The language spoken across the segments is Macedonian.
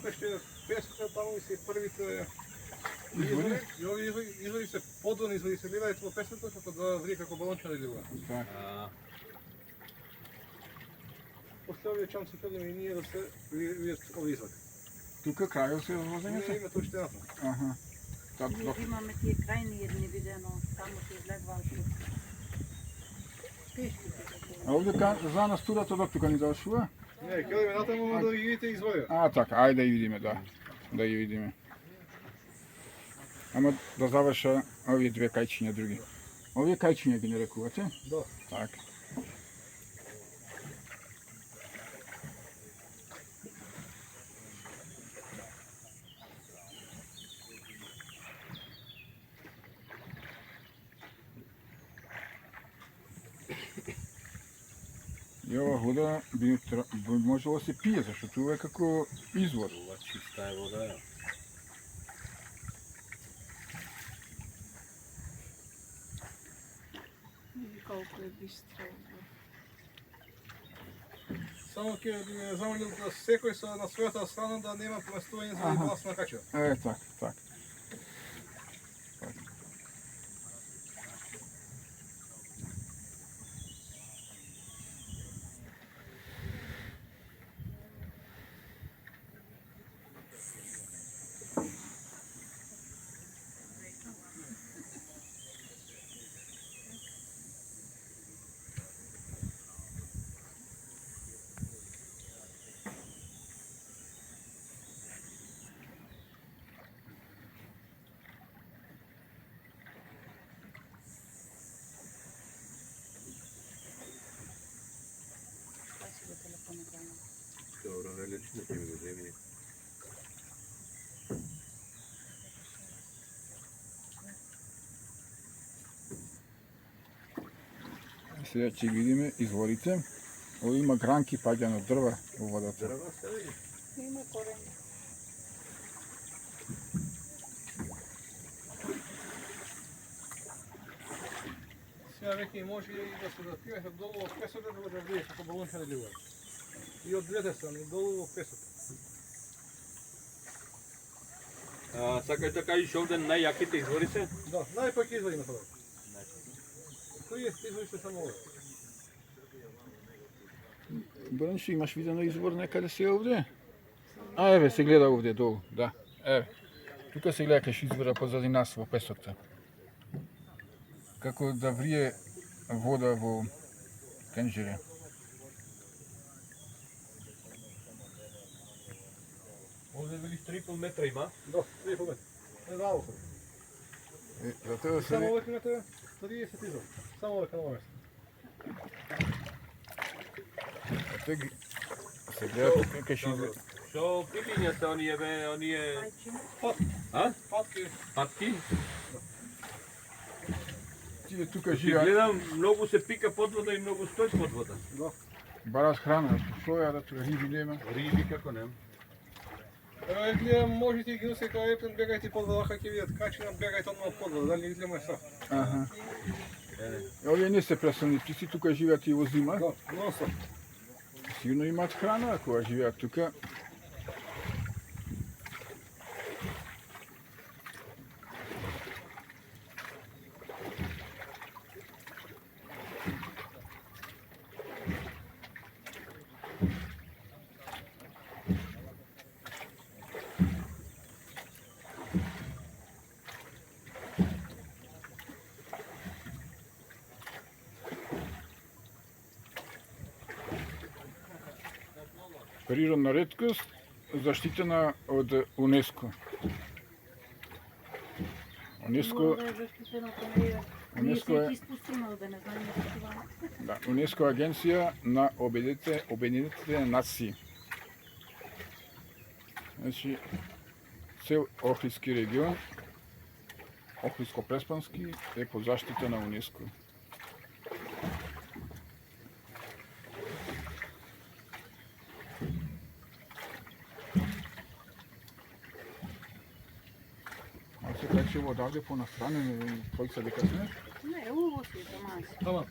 тук ще песока, таму и се првите извори. И ови извори се подводни извори се ливаат во песото, како да врие како балонче да ливаат. Так. После овие чамци ходиме и ние да се видат ови извори. Тука крајот се Не возењето? има тоа штената. Аха. Тад, Ние имаме тие крајни едни видено, таму се излегваат пешките. а овде за нас турато док тука ни завршува? Не, ќе одиме натаму да ги видите извори. А, така, ајде да ја видиме, да. Да ја видиме. Ама да заврша овие две кајчиња други. Овие кајчиња ги нарекувате? Да. Так. И ова вода би можело да се пие, зашто ова е како извор. Ова чиста е вода, ја. Колко е бистро. Само ќе ви замолим да секој са на својата страна да нема поместување за Аха. глас на кача. Е, так, так. Това си го телефонограма. Добро, не лично ќе ми го земи. Сега ќе видиме изворите. Ово има гранки паѓано дрва во водата. Дрва се види. Има корени. Сега веќе може и да се запивате долу во песокот да го вие како балонче да ливаат. И од двете страни долу во песокот. Сакаш да кажеш овде најјаките извори се? Да, најпак извори има тоа. Кои е извори се само овде? Браншо, имаш видено извор некаде се овде? А, еве, се гледа овде долу, да. Еве. Тука се гледа кај извора позади нас во песокта. Како да врие вода во кенџере. Овде велиш 3,5 метра има. Да, 3,5 метра. Не знам се. Затоа Само се... овде имате 30 извори. Само овде на место. Се гледа тука кај извор. Шо пилиња се оние бе, оние Патки. патки? Тие тука Ти живеат, гледам, многу се пика под вода и многу стои под вода. Да. барат храна, што јадат, риби нема. Риби како нема. Еве гледам, можете ги носите кај Ептен, бегајте под вода, ќе видат качина, бегајте одма под вода, дали гледаме са. Аха. Овие не се пресилни птици, тука живеат и во зима. Да, носа. Сигурно имаат храна, кога живеат тука. Природна реткост, заштитена од УНЕСКО. УНЕСКО Вода е заштитено, тоа е. Ние УНЕСКО се е, испустиме овде, не знаеме каква. да, УНЕСКО е агенција на Обединетите нации. Значи, цел Охридски регион, Охридско-Преспански е под заштита на УНЕСКО. А се качи одавде понастране, кој се дека сме? Не, уво си, таман си. Таман.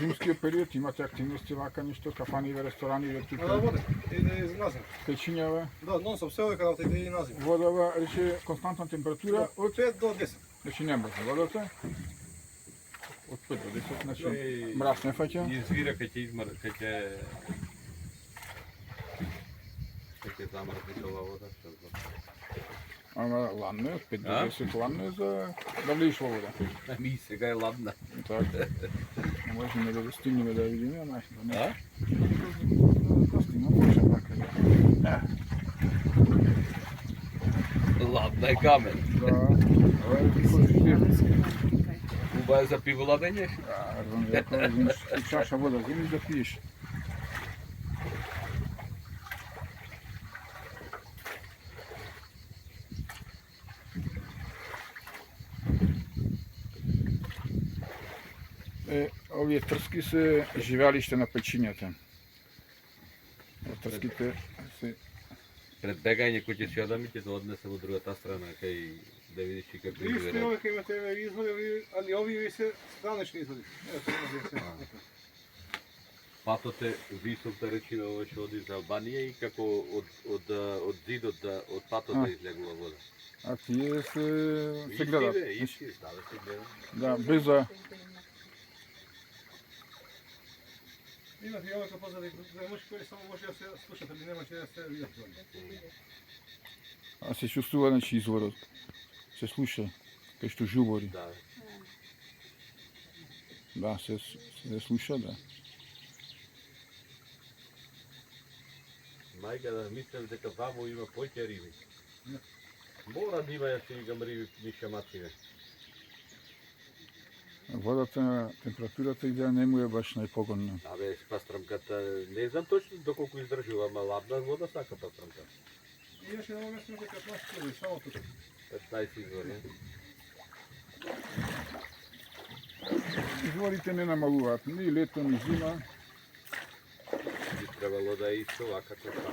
зимския период имате активности вака нешто, кафани, ресторани, тук Да, воде. Иде из назем. печињава, Да, нон сом се овека работа иде и назем. водава, рече константна температура Од 5 до 10. значи не може водата. Од 5 до 10, значи Ей. мраз не фаќа. Извира kad će izmar, kad će... Kad će zamrziti ova voda, što znam. Ама ладно е, 5 до А? 10 ладно е за да влезеш во вода. Mi сега je ladna. Така. Можеме да го стигнеме да видиме, ама да не. A? Да стигнем може така. Ladna je kamen. Да. Ова е ти Kuba je za pivo ladenje? ако вземеш чаша вода, вземеш да пиеш. Овие трски се живеалиште на печињата. Трските се Pred beganje ko će se odami će da odnese u drugata strana kaj da vidiš i kako Вие сте izgleda. овека имате еве извори, али овие се странични извори. Ето, овие се. Pato te visok da rečime ovo će odi iz Albanije i kako od zid od pato da izlegula voda. а тие се гледат. Isti, da se gleda. Да, без да Имате и овека позади мушки кои само може да се слушат, али нема да се видат. а се чувствува значи изворот. Се слуша кај што жубори. Da. Да, се слуша, да. Majka da mislim дека vamo ima poјke ribi. Mora da ima ja se igam ribi miša matine. Водата, температурата и да не му е баш најпогодна. Абе, пастрамката, не знам точно доколку издржува, ама ладна вода сака пастрамка. Имаше едно место дека 15 километри, само тука. 15 извори. Изворите не намалуваат ни лето, ни зима. Би требало да е исто вака како така.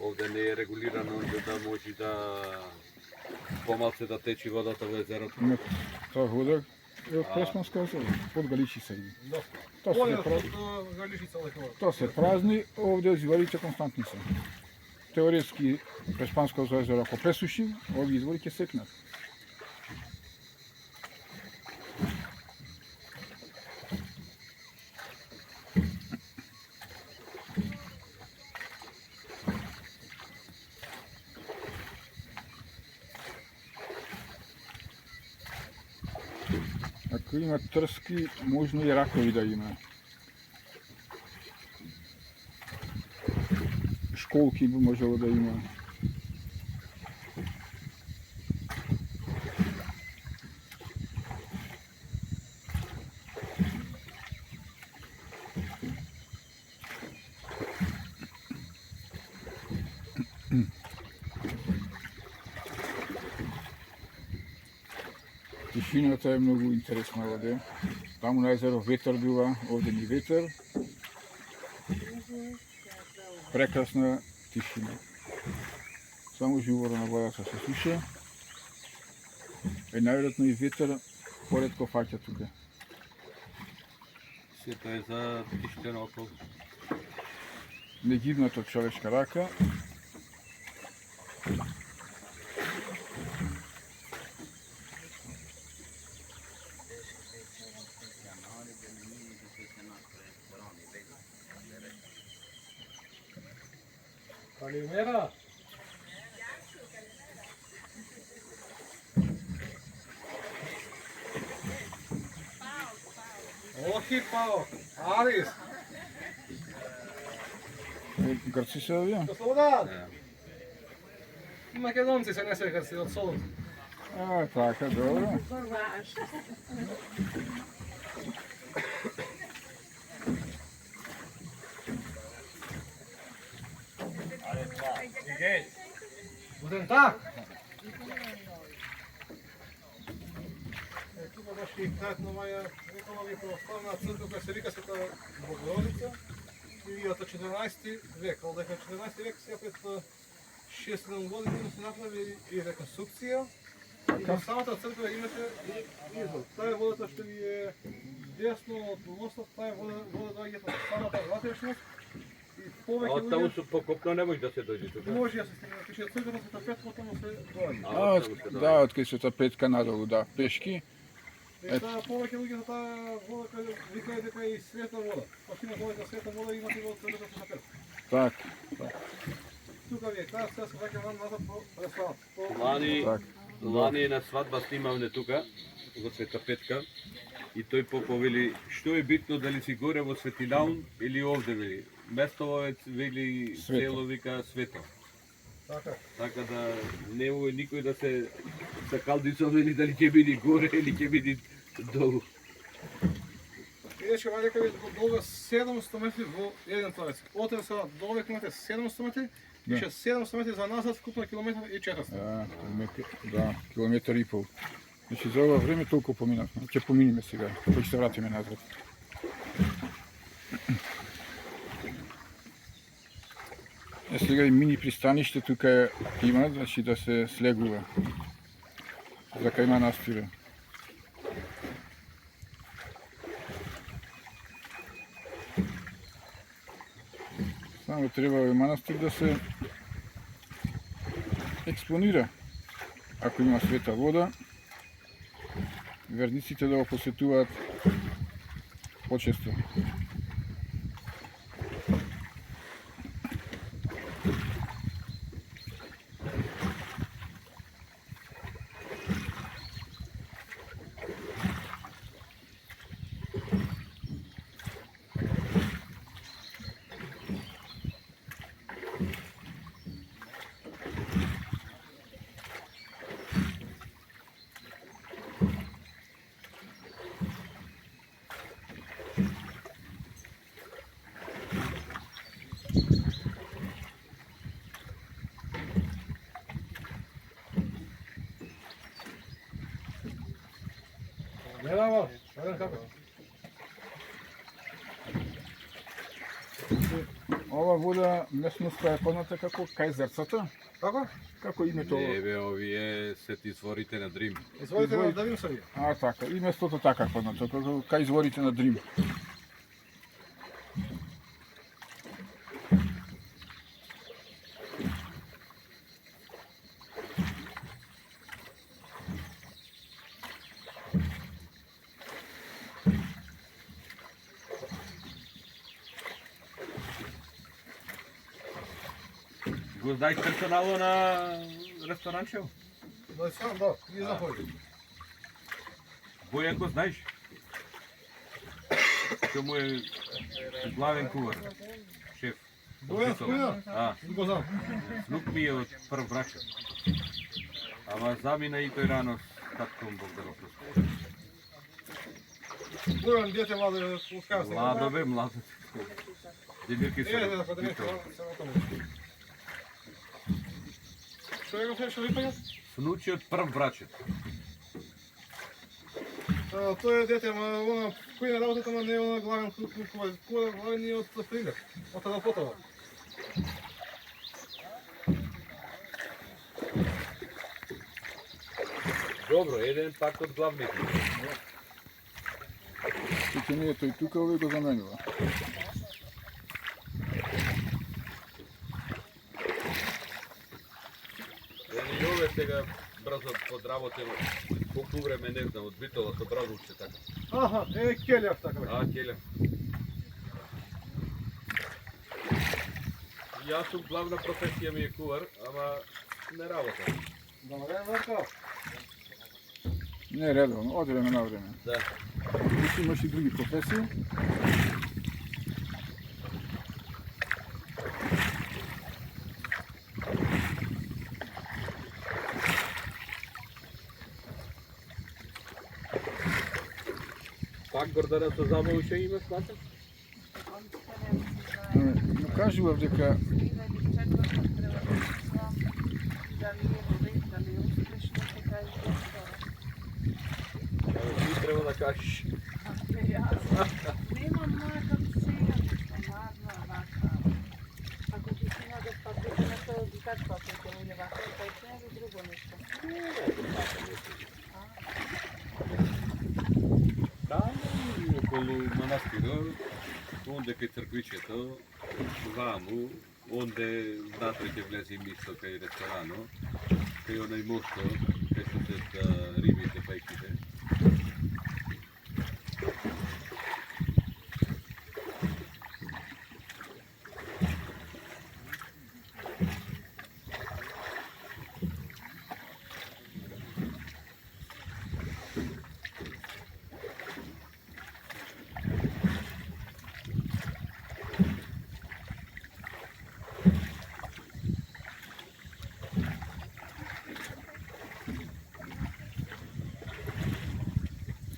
Овде не е регулирано да може да помалце да течи водата во езерото. Не, тоа вода е од Преспанска озера, под Галичица иде. Да. Тоа Поле се празни, од Галичица лекова. тоа се празни, овде изварите константни се. Теоретски Преспанска озера ако пресуши, овие извори ќе секнат. Ако има трски, можно и ракови да има. Школки би можело да има. Тишината е многу интересна овде. Таму на езеро ветер бива, овде ни ветер. Прекрасна тишина. Само живора на водата се слуша. Најверојатно и ветер поредко фаќа тука. Сето е за тиштено около. Негидната човечка рака. Калимера. Охи пао. Арис. Грци се овие? Слободан. Македонци се не секат си од солот. А, така, добро. Guten Tag. Тука баш и кратно моја економија православна црква која се вика Света Богородица. И од 14 век, од дека 14 век сега пред 6-7 години се направи и реконструкција И до самата црква имаше извор. Таа водата што ви е десно од мостот, таа вода доаѓа од самата ватрешност и А повеќе од таму луѓе со покопно не може да се дојде тука. може да се стигне. Пише црквата со тапетко таму се доаѓа. А, да, од кај се та петка надолу, да, пешки. И таа повеќе луѓе за таа вода кај викаат дека е и света вода. Па има вода света вода имате во црквата со тапетко. Так, Тука ви е таа сега се враќам назад по ресторан. Лани, так. лани на свадба снимавме тука, во Света Петка, и тој повели, што е битно дали си горе во Светинаун или овде вели. Местово е вели Свето. село вика Свето. Така. Така да не може никој да се калдисовели дали ќе биде горе или ќе биде долу. Иначе ваѓа кај долга 700 метри во еден торец. Отре сега доле имате 700 метри, Да. ише 700 метри за назад, вкупно километар и 400. Да, километар и пол. Значи за ова време толку поминавме. Ќе поминиме сега, па ќе се вратиме назад. Е, сега и мини пристаниште тука има, значи да се слегува. За кај манастира. Само треба овој манастир да се експонира. Ако има света вода, верниците да го посетуваат почесто. Гледава, гледам како. Ова вода местноста е позната како Кајзерцата, Како? како името. Не бе, овие се изворите на Дрим. Изволите да видим се вие. А, така, и местото така познато, како кај изворите на Дрим. Го знаеш персонало на ресторанчево? Да сам, да, и заходи. Бојан го знаеш? Што му е главен кувар, шеф. Бојан Скујна? А, Го знам. внук ми е од прв брачен. Ама замина и тој рано с татком Бог да го прости. Бојан дете младо, ускава се. Младо бе, младо. Демирки се. Да подемете се на тому. Што е го се, што ви паѓат? Внучи од прв брачен. Тој е дете, ама она кој на работата, ама не е она главен кувар, главен е од Прилеп, од Аналпотова. Добро, еден пак од главните. Ќе не е тој тука, овој го заменува. И ове сега брзо подработил, колку време не знам, од Битола со Бразовче така. Аха, е Келјав така бе. А, Келе. Јас сум главна професија ми е кувар, ама не работам. Добре, Марко. Не редовно, од време на време. Да. Ти имаш и други професии. Пак Гордана со забава уште има смата? Но кажував дека Ти треба да кажеш. Nemam mlada psina, mladna vaša. Ako ti si mlada pa ti na to dikat pa ti to je vaša, pa je sve drugo nešto. сега, онде кај црквичето, ваму, онде внатре ќе влезе мисто кај ресторано, кај онај мосто, кај се сет рибите, пајките.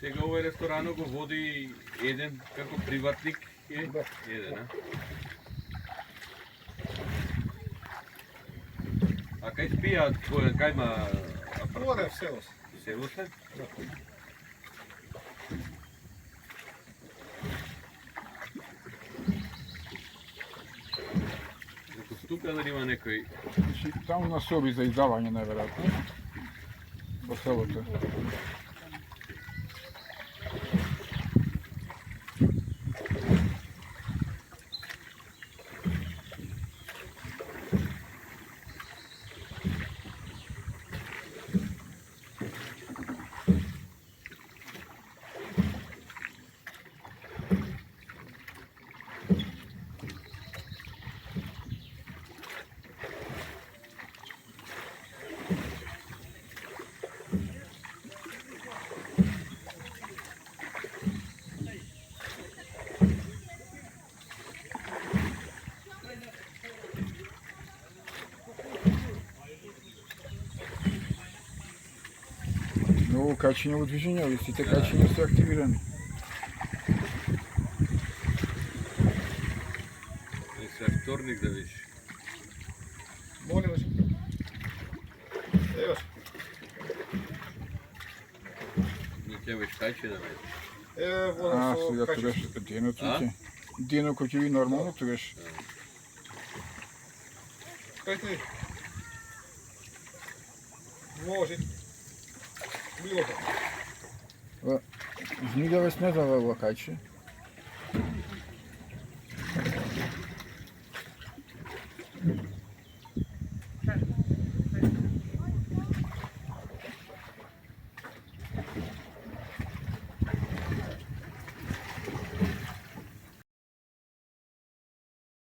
Сега овој ресторано го води еден како приватник е, Да. еден, а? А кај спијат, кај има Горе в село. село се? Ако тука дали има некој Значи, таму на соби за издавање, најверојатно. По селото. Ново качење во движење, ови сите качења се активирани. е се вторник да видиш. Молим вас. Evo, Не ќе веш кајче да видиш. evo А, volim сега so тогаш kače. деното А? ќе. Дено кој ќе ви нормално тогаш. Kajte. Može. Bilo to. Знидаве снезава во каче.